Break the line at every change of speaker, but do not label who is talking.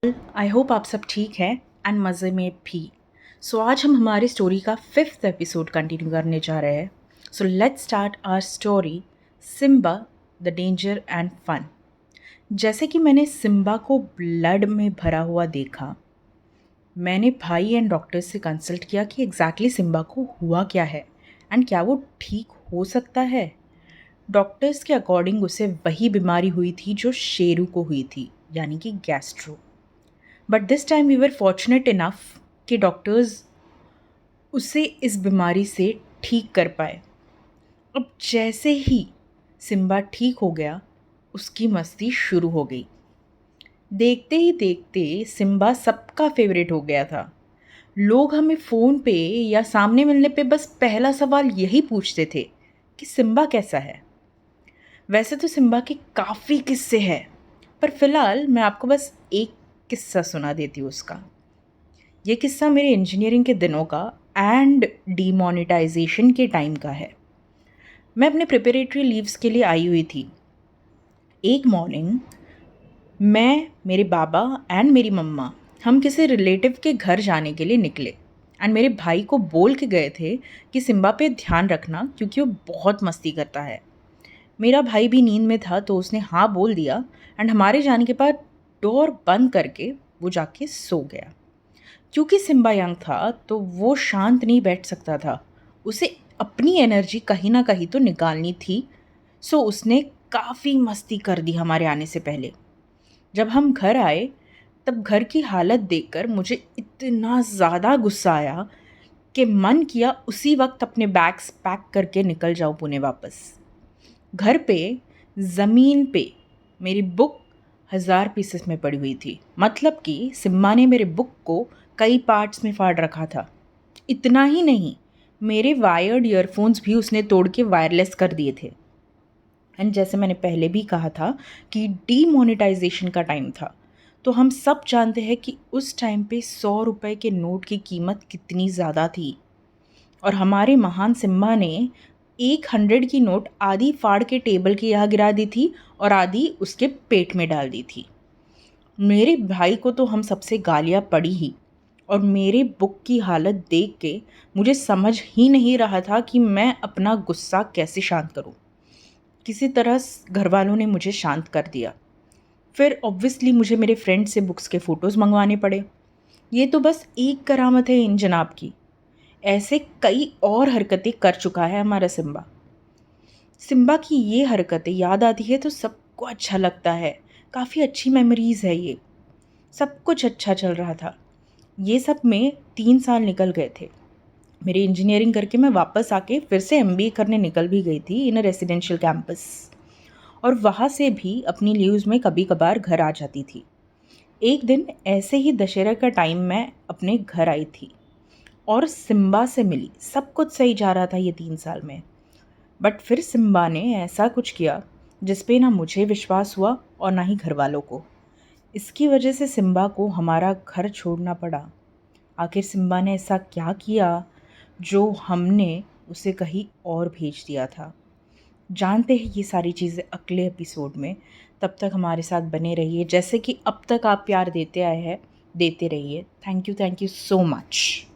I hope आप सब ठीक हैं एंड मज़े में भी। आज हम हमारी स्टोरी का 5th एपिसोड कंटिन्यू करने जा रहे हैं। Let's start our story, Simba the danger and fun. जैसे कि मैंने सिम्बा को ब्लड में भरा हुआ देखा, मैंने भाई एंड डॉक्टर से कंसल्ट किया कि एग्जैक्टली सिम्बा को हुआ क्या है एंड क्या वो ठीक हो सकता है। डॉक्टर्स के अकॉर्डिंग उसे वही बीमारी हुई थी जो शेरू को हुई थी, यानी कि gastro. But this time we were fortunate enough कि डॉक्टर्स उसे इस बीमारी से ठीक कर पाए। अब जैसे ही सिम्बा ठीक हो गया, उसकी मस्ती शुरू हो गई। देखते ही देखते सिम्बा सबका फेवरेट हो गया था। लोग हमें फ़ोन पे या सामने मिलने पे बस पहला सवाल यही पूछते थे कि सिम्बा कैसा है। वैसे तो सिम्बा के काफ़ी किस्से हैं, पर फ़िलहाल मैं आपको बस एक किस्सा सुना देती हूँ उसका। ये किस्सा मेरे इंजीनियरिंग के दिनों का एंड डीमोनेटाइजेशन के टाइम का है। मैं अपने प्रिपरेटरी लीव्स के लिए आई हुई थी। एक मॉर्निंग मैं, मेरे बाबा एंड मेरी मम्मा, हम किसी रिलेटिव के घर जाने के लिए निकले एंड मेरे भाई को बोल के गए थे कि सिम्बा पे ध्यान रखना क्योंकि वो बहुत मस्ती करता है। मेरा भाई भी नींद में था तो उसने हाँ बोल दिया एंड हमारे जाने के बाद डोर बंद करके वो जाके सो गया। क्योंकि सिम्बा यंग था तो वो शांत नहीं बैठ सकता था, उसे अपनी एनर्जी कहीं ना कहीं तो निकालनी थी। उसने काफ़ी मस्ती कर दी हमारे आने से पहले। जब हम घर आए तब घर की हालत देखकर मुझे इतना ज़्यादा गुस्सा आया कि मन किया उसी वक्त अपने बैग्स पैक करके निकल जाऊँ पुणे वापस। घर पे ज़मीन पे मेरी बुक 1000 पीसेस में पड़ी हुई थी, मतलब कि सिम्बा ने मेरे बुक को कई पार्ट्स में फाड़ रखा था। इतना ही नहीं, मेरे वायर्ड ईयरफोन्स भी उसने तोड़ के वायरलेस कर दिए थे। एंड जैसे मैंने पहले भी कहा था कि डीमोनेटाइजेशन का टाइम था, तो हम सब जानते हैं कि उस टाइम पे 100 रुपए के नोट की कीमत कितनी ज़्यादा थी। और हमारे महान सिम्बा ने 100 की नोट आधी फाड़ के टेबल के यहाँ गिरा दी थी और आधी उसके पेट में डाल दी थी। मेरे भाई को तो हम सबसे गालियाँ पड़ी ही, और मेरे बुक की हालत देख के मुझे समझ ही नहीं रहा था कि मैं अपना गुस्सा कैसे शांत करूं। किसी तरह घर वालों ने मुझे शांत कर दिया। फिर ऑब्वियसली मुझे मेरे फ्रेंड से बुक्स के फ़ोटोज़ मंगवाने पड़े। ये तो बस एक करामत है इन जनाब की, ऐसे कई और हरकतें कर चुका है हमारा सिम्बा। सिम्बा की ये हरकतें याद आती है तो सबको अच्छा लगता है, काफ़ी अच्छी मेमोरीज़ है ये। सब कुछ अच्छा चल रहा था। ये सब में 3 साल निकल गए थे। मेरी इंजीनियरिंग करके मैं वापस आके फिर से एमबीए करने निकल भी गई थी इन अ रेसिडेंशियल कैंपस, और वहाँ से भी अपनी लीव्स में कभी कभार घर आ जाती थी। एक दिन ऐसे ही दशहरा का टाइम मैं अपने घर आई थी और सिम्बा से मिली। सब कुछ सही जा रहा था ये 3 साल में। बट फिर सिम्बा ने ऐसा कुछ किया जिस पे ना मुझे विश्वास हुआ और ना ही घर वालों को। इसकी वजह से सिम्बा को हमारा घर छोड़ना पड़ा। आखिर सिम्बा ने ऐसा क्या किया जो हमने उसे कहीं और भेज दिया था? जानते हैं ये सारी चीज़ें अगले एपिसोड में। तब तक हमारे साथ बने रहिए, जैसे कि अब तक आप प्यार देते आए हैं, देते रहिए। Thank you so much.